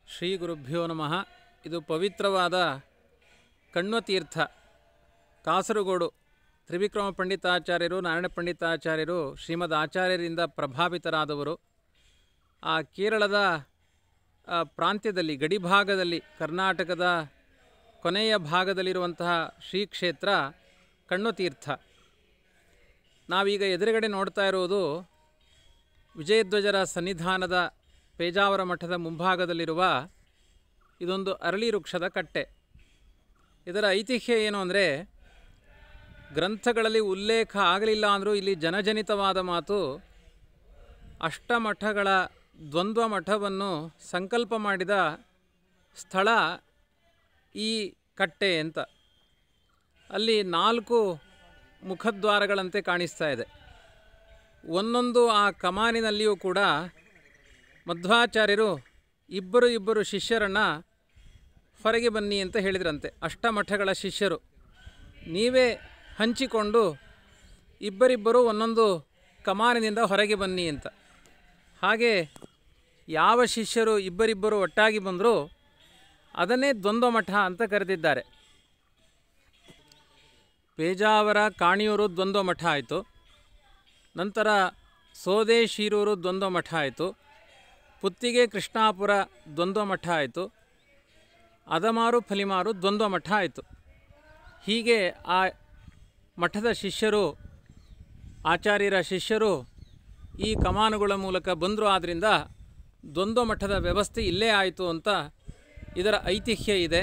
ಶ್ರೀ ಗುರುಭ್ಯೋ ನಮಃ. ಇದು ಪವಿತ್ರವಾದ ಕಣ್ವತೀರ್ಥ, ಕಾಸರಗೋಡು ತ್ರಿವಿಕ್ರಮ ಪಂಡಿತಾಚಾರ್ಯರು, ನಾರಾಯಣ ಪಂಡಿತಾಚಾರ್ಯರು ಶ್ರೀಮದ್ ಆಚಾರ್ಯರಿಂದ ಪ್ರಭಾವಿತರಾದವರು. ಆ ಕೇರಳದ ಪ್ರಾಂತ್ಯದಲ್ಲಿ, ಗಡಿಭಾಗದಲ್ಲಿ, ಕರ್ನಾಟಕದ ಕೊನೆಯ ಭಾಗದಲ್ಲಿರುವಂತಹ ಶ್ರೀ ಕ್ಷೇತ್ರ ಕಣ್ವತೀರ್ಥ. ನಾವೀಗ ಎದುರುಗಡೆ ನೋಡ್ತಾ ಇರುವುದು ವಿಜಯಧ್ವಜರ ಸನ್ನಿಧಾನದ ಪೇಜಾವರ ಮಠದ ಮುಂಭಾಗದಲ್ಲಿರುವ ಇದೊಂದು ಅರಳಿ ವೃಕ್ಷದ ಕಟ್ಟೆ. ಇದರ ಐತಿಹ್ಯ ಏನು ಅಂದರೆ, ಗ್ರಂಥಗಳಲ್ಲಿ ಉಲ್ಲೇಖ ಆಗಲಿಲ್ಲ ಅಂದರೂ ಇಲ್ಲಿ ಜನಜನಿತವಾದ ಮಾತು, ಅಷ್ಟಮಠಗಳ ದ್ವಂದ್ವ ಮಠವನ್ನು ಸಂಕಲ್ಪ ಮಾಡಿದ ಸ್ಥಳ ಈ ಕಟ್ಟೆ ಅಂತ. ಅಲ್ಲಿ 4 ಮುಖದ್ವಾರಗಳಂತೆ ಕಾಣಿಸ್ತಾ ಇದೆ. ಒಂದೊಂದು ಆ ಕಮಾನಿನಲ್ಲಿಯೂ ಕೂಡ ಮಧ್ವಾಚಾರ್ಯರು ಇಬ್ಬರು ಶಿಷ್ಯರನ್ನು ಹೊರಗೆ ಬನ್ನಿ ಅಂತ ಹೇಳಿದ್ರಂತೆ. ಅಷ್ಟಮಠಗಳ ಶಿಷ್ಯರು ನೀವೇ ಹಂಚಿಕೊಂಡು ಇಬ್ಬರಿಬ್ಬರು ಒಂದೊಂದು ಕಮಾನಿನಿಂದ ಹೊರಗೆ ಬನ್ನಿ ಅಂತ. ಹಾಗೆ ಯಾವ ಶಿಷ್ಯರು ಇಬ್ಬರಿಬ್ಬರು ಒಟ್ಟಾಗಿ ಬಂದರೂ ಅದನ್ನೇ ದ್ವಂದ್ವ ಮಠ ಅಂತ ಕರೆದಿದ್ದಾರೆ. ಪೇಜಾವರ ಕಾಣಿಯೂರು ದ್ವಂದ್ವ ಮಠ ಆಯಿತು, ನಂತರ ಸೋದೆ ಶೀರೂರು ದ್ವಂದ್ವ ಮಠ ಆಯಿತು, ಪುತ್ತಿಗೆ ಕೃಷ್ಣಾಪುರ ದ್ವಂದ್ವ ಮಠ ಆಯಿತು, ಅದಮಾರು ಫಲಿಮಾರು ದ್ವಂದ್ವ ಮಠ ಆಯಿತು. ಹೀಗೆ ಆ ಮಠದ ಶಿಷ್ಯರು, ಆಚಾರ್ಯರ ಶಿಷ್ಯರು ಈ ಕಮಾನುಗಳ ಮೂಲಕ ಬಂದರು. ಆದ್ದರಿಂದ ದ್ವಂದ್ವ ಮಠದ ವ್ಯವಸ್ಥೆ ಇಲ್ಲೇ ಆಯಿತು ಅಂತ ಇದರ ಐತಿಹ್ಯ ಇದೆ.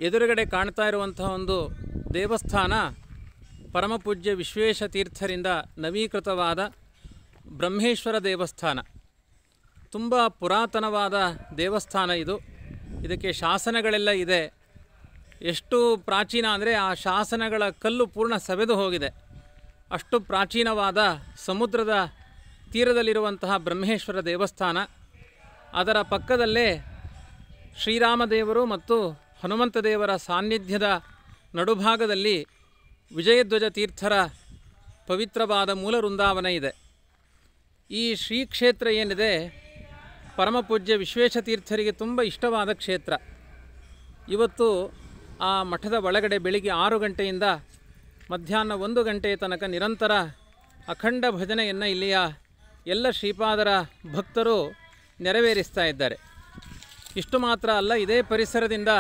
ಎದುರುಗಡೆ ಕಾಣ್ತಾ ಇರುವಂತಹ ಒಂದು ದೇವಸ್ಥಾನ ಪರಮಪೂಜ್ಯ ವಿಶ್ವೇಶತೀರ್ಥರಿಂದ ನವೀಕೃತವಾದ ಬ್ರಹ್ಮೇಶ್ವರ ದೇವಸ್ಥಾನ. ತುಂಬ ಪುರಾತನವಾದ ದೇವಸ್ಥಾನ ಇದು. ಇದಕ್ಕೆ ಶಾಸನಗಳೆಲ್ಲ ಇದೆ. ಎಷ್ಟು ಪ್ರಾಚೀನ ಅಂದರೆ ಆ ಶಾಸನಗಳ ಕಲ್ಲು ಪೂರ್ಣ ಸವೆದು ಹೋಗಿದೆ. ಅಷ್ಟು ಪ್ರಾಚೀನವಾದ ಸಮುದ್ರದ ತೀರದಲ್ಲಿರುವಂತಹ ಬ್ರಹ್ಮೇಶ್ವರ ದೇವಸ್ಥಾನ. ಅದರ ಪಕ್ಕದಲ್ಲೇ ಶ್ರೀರಾಮದೇವರು ಮತ್ತು ಹನುಮಂತ ದೇವರ ಸಾನ್ನಿಧ್ಯದ ನಡುಭಾಗದಲ್ಲಿ ವಿಜಯಧ್ವಜ ತೀರ್ಥರ ಪವಿತ್ರವಾದ ಮೂಲ ವೃಂದಾವನ ಇದೆ. ಈ ಶ್ರೀ ಕ್ಷೇತ್ರ ಏನಿದೆ, ಪರಮಪೂಜ್ಯ ವಿಶ್ವೇಶತೀರ್ಥರಿಗೆ ತುಂಬ ಇಷ್ಟವಾದ ಕ್ಷೇತ್ರ. ಇವತ್ತು ಆ ಮಠದ ಒಳಗಡೆ ಬೆಳಿಗ್ಗೆ 6 ಗಂಟೆಯಿಂದ ಮಧ್ಯಾಹ್ನ 1 ಗಂಟೆಯ ತನಕ ನಿರಂತರ ಅಖಂಡ ಭಜನೆಯನ್ನು ಇಲ್ಲಿಯ ಎಲ್ಲ ಶ್ರೀಪಾದರ ಭಕ್ತರು ನೆರವೇರಿಸ್ತಾ ಇದ್ದಾರೆ. ಇಷ್ಟು ಮಾತ್ರ ಅಲ್ಲ, ಇದೇ ಪರಿಸರದಿಂದ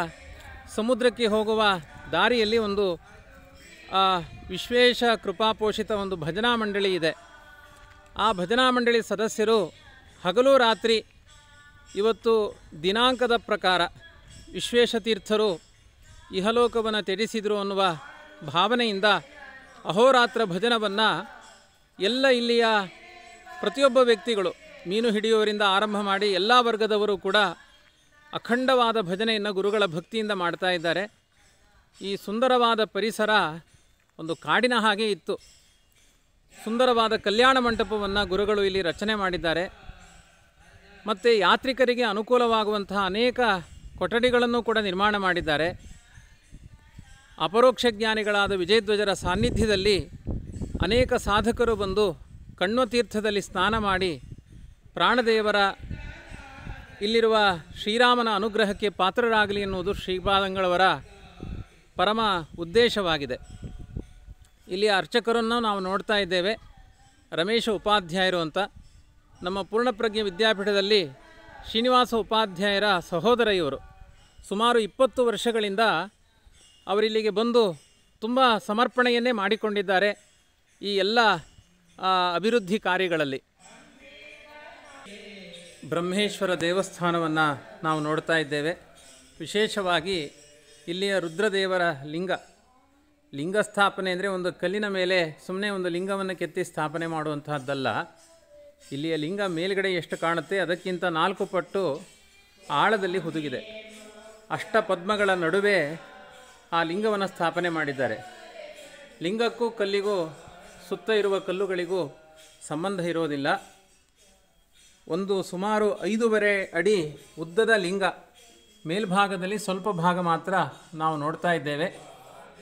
ಸಮುದ್ರಕ್ಕೆ ಹೋಗುವ ದಾರಿಯಲ್ಲಿ ಒಂದು ವಿಶ್ವೇಶ ಕೃಪಾಪೋಷಿತ ಒಂದು ಭಜನಾ ಮಂಡಳಿ ಇದೆ. ಆ ಭಜನಾ ಮಂಡಳಿ ಸದಸ್ಯರು ಹಗಲು ರಾತ್ರಿ ಇವತ್ತು ದಿನಾಂಕದ ಪ್ರಕಾರ ವಿಶ್ವೇಶತೀರ್ಥರು ಇಹಲೋಕವನ್ನು ತ್ಯಜಿಸಿದರು ಅನ್ನುವ ಭಾವನೆಯಿಂದ ಅಹೋರಾತ್ರ ಭಜನವನ್ನು ಎಲ್ಲ ಇಲ್ಲಿಯ ಪ್ರತಿಯೊಬ್ಬ ವ್ಯಕ್ತಿಗಳು, ಮೀನು ಹಿಡಿಯುವವರಿಂದ ಆರಂಭ ಮಾಡಿ ಎಲ್ಲ ವರ್ಗದವರು ಕೂಡ ಅಖಂಡವಾದ ಭಜನೆಯನ್ನು ಗುರುಗಳ ಭಕ್ತಿಯಿಂದ ಮಾಡ್ತಾ ಇದ್ದಾರೆ. ಈ ಸುಂದರವಾದ ಪರಿಸರ ಒಂದು ಕಾಡಿನ ಹಾಗೆ ಇತ್ತು. ಸುಂದರವಾದ ಕಲ್ಯಾಣ ಮಂಟಪವನ್ನು ಗುರುಗಳು ಇಲ್ಲಿ ರಚನೆ ಮಾಡಿದ್ದಾರೆ. ಮತ್ತು ಯಾತ್ರಿಕರಿಗೆ ಅನುಕೂಲವಾಗುವಂತಹ ಅನೇಕ ಕೊಠಡಿಗಳನ್ನು ಕೂಡ ನಿರ್ಮಾಣ ಮಾಡಿದ್ದಾರೆ. ಅಪರೋಕ್ಷ ಜ್ಞಾನಿಗಳಾದ ವಿಜಯಧ್ವಜರ ಸಾನ್ನಿಧ್ಯದಲ್ಲಿ ಅನೇಕ ಸಾಧಕರು ಬಂದು ಕಣ್ವತೀರ್ಥದಲ್ಲಿ ಸ್ನಾನ ಮಾಡಿ ಪ್ರಾಣದೇವರ ಇಲ್ಲಿರುವ ಶ್ರೀರಾಮನ ಅನುಗ್ರಹಕ್ಕೆ ಪಾತ್ರರಾಗಲಿ ಎನ್ನುವುದು ಶ್ರೀಪಾದಂಗಳವರ ಪರಮ ಉದ್ದೇಶವಾಗಿದೆ. ಇಲ್ಲಿಯ ಅರ್ಚಕರನ್ನು ನಾವು ನೋಡ್ತಾ ಇದ್ದೇವೆ. ರಮೇಶ ಉಪಾಧ್ಯಾಯರು ಅಂತ, ನಮ್ಮ ಪೂರ್ಣಪ್ರಜ್ಞೆ ವಿದ್ಯಾಪೀಠದಲ್ಲಿ ಶ್ರೀನಿವಾಸ ಉಪಾಧ್ಯಾಯರ ಸಹೋದರ ಇವರು. ಸುಮಾರು 20 ವರ್ಷಗಳಿಂದ ಅವರಿಲ್ಲಿಗೆ ಬಂದು ತುಂಬ ಸಮರ್ಪಣೆಯನ್ನೇ ಮಾಡಿಕೊಂಡಿದ್ದಾರೆ ಈ ಎಲ್ಲ ಅಭಿವೃದ್ಧಿ ಕಾರ್ಯಗಳಲ್ಲಿ. ಬ್ರಹ್ಮೇಶ್ವರ ದೇವಸ್ಥಾನವನ್ನು ನಾವು ನೋಡ್ತಾ ಇದ್ದೇವೆ. ವಿಶೇಷವಾಗಿ ಇಲ್ಲಿಯ ರುದ್ರದೇವರ ಲಿಂಗ ಸ್ಥಾಪನೆ ಅಂದರೆ ಒಂದು ಕಲ್ಲಿನ ಮೇಲೆ ಸುಮ್ಮನೆ ಒಂದು ಲಿಂಗವನ್ನು ಕೆತ್ತಿ ಸ್ಥಾಪನೆ ಮಾಡುವಂತಹದ್ದಲ್ಲ. ಇಲ್ಲಿಯ ಲಿಂಗ ಮೇಲ್ಗಡೆ ಎಷ್ಟು ಕಾಣುತ್ತೆ ಅದಕ್ಕಿಂತ 4 ಪಟ್ಟು ಆಳದಲ್ಲಿ ಹುದುಗಿದೆ. ಅಷ್ಟಪದ್ಮಗಳ ನಡುವೆ ಆ ಲಿಂಗವನ್ನು ಸ್ಥಾಪನೆ ಮಾಡಿದ್ದಾರೆ. ಲಿಂಗಕ್ಕೂ ಕಲ್ಲಿಗೂ, ಸುತ್ತ ಇರುವ ಕಲ್ಲುಗಳಿಗೂ ಸಂಬಂಧ ಇರೋದಿಲ್ಲ. ಒಂದು ಸುಮಾರು 5.5 ಅಡಿ ಉದ್ದದ ಲಿಂಗ, ಮೇಲ್ಭಾಗದಲ್ಲಿ ಸ್ವಲ್ಪ ಭಾಗ ಮಾತ್ರ ನಾವು ನೋಡ್ತಾ ಇದ್ದೇವೆ.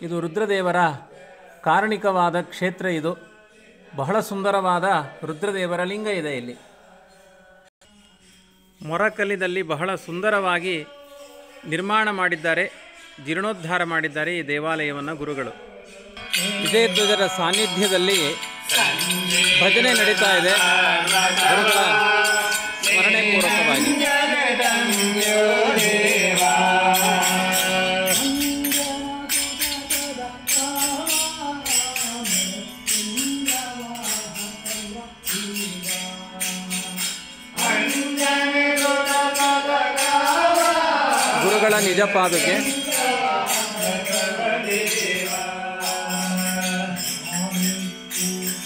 ಇದು ರುದ್ರದೇವರ ಕಾರಣಿಕವಾದ ಕ್ಷೇತ್ರ. ಇದು ಬಹಳ ಸುಂದರವಾದ ರುದ್ರದೇವರ ಲಿಂಗ ಇದೆ ಇಲ್ಲಿ. ಮೊರಕಲ್ಲಿನಲ್ಲಿ ಬಹಳ ಸುಂದರವಾಗಿ ನಿರ್ಮಾಣ ಮಾಡಿದ್ದಾರೆ, ಜೀರ್ಣೋದ್ಧಾರ ಮಾಡಿದ್ದಾರೆ ಈ ದೇವಾಲಯವನ್ನು ಗುರುಗಳು. ವಿಜಯಧ್ವಜರ ಸಾನ್ನಿಧ್ಯದಲ್ಲಿ ಭಜನೆ ನಡೀತಾ ಇದೆ ಗುರುಗಳ ಸ್ಮರಣೆ ಪೂರ್ವಕವಾಗಿ. ಗುರುಗಳ ನಿಜ ಪಾದುಕೆ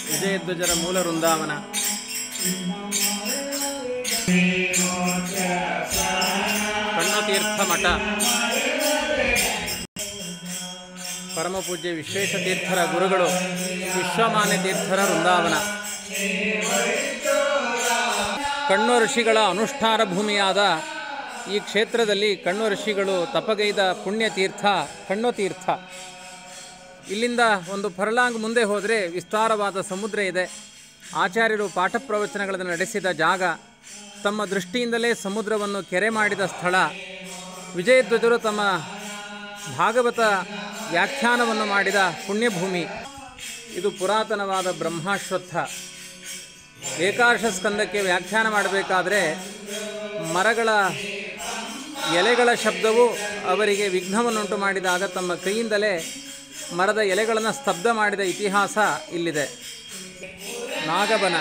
ವಿಜಯಧ್ವಜರ ಮೂಲ ವೃಂದಾವನ. ಕಣ್ಣತೀರ್ಥ ಮಠ, ಪರಮಪೂಜ್ಯ ವಿಶ್ವೇಶತೀರ್ಥರ ಗುರುಗಳು ವಿಶ್ವಮಾನ್ಯ ತೀರ್ಥರ ವೃಂದಾವನ. ಕಣ್ವ ಋಷಿಗಳ ಅನುಷ್ಠಾನ ಭೂಮಿಯಾದ ಈ ಕ್ಷೇತ್ರದಲ್ಲಿ ಕಣ್ವ ಋಷಿಗಳು ತಪಗೈದ ಪುಣ್ಯತೀರ್ಥ ಕಣ್ವತೀರ್ಥ. ಇಲ್ಲಿಂದ ಒಂದು ಫರ್ಲಾಂಗ್ ಮುಂದೆ ಹೋದರೆ ವಿಸ್ತಾರವಾದ ಸಮುದ್ರ ಇದೆ. ಆಚಾರ್ಯರು ಪಾಠ ಪ್ರವಚನಗಳನ್ನು ನಡೆಸಿದ ಜಾಗ, ತಮ್ಮ ದೃಷ್ಟಿಯಿಂದಲೇ ಸಮುದ್ರವನ್ನು ಕೆರೆ ಮಾಡಿದ ಸ್ಥಳ. ವಿಜಯಧ್ವಜರು ತಮ್ಮ ಭಾಗವತ ವ್ಯಾಖ್ಯಾನವನ್ನು ಮಾಡಿದ ಪುಣ್ಯಭೂಮಿ. ಇದು ಪುರಾತನವಾದ ಬ್ರಹ್ಮಾಶ್ವತ್ಥ. ಏಕಾದಶ ಸ್ಕಂದಕ್ಕೆ ವ್ಯಾಖ್ಯಾನ ಮಾಡಬೇಕಾದ್ರೆ ಮರಗಳ ಎಲೆಗಳ ಶಬ್ದವು ಅವರಿಗೆ ವಿಘ್ನವನ್ನುಂಟು ಮಾಡಿದಾಗ ತಮ್ಮ ಕೈಯಿಂದಲೇ ಮರದ ಎಲೆಗಳನ್ನು ಸ್ತಬ್ಧ ಮಾಡಿದ ಇತಿಹಾಸ ಇಲ್ಲಿದೆ. ನಾಗಬನ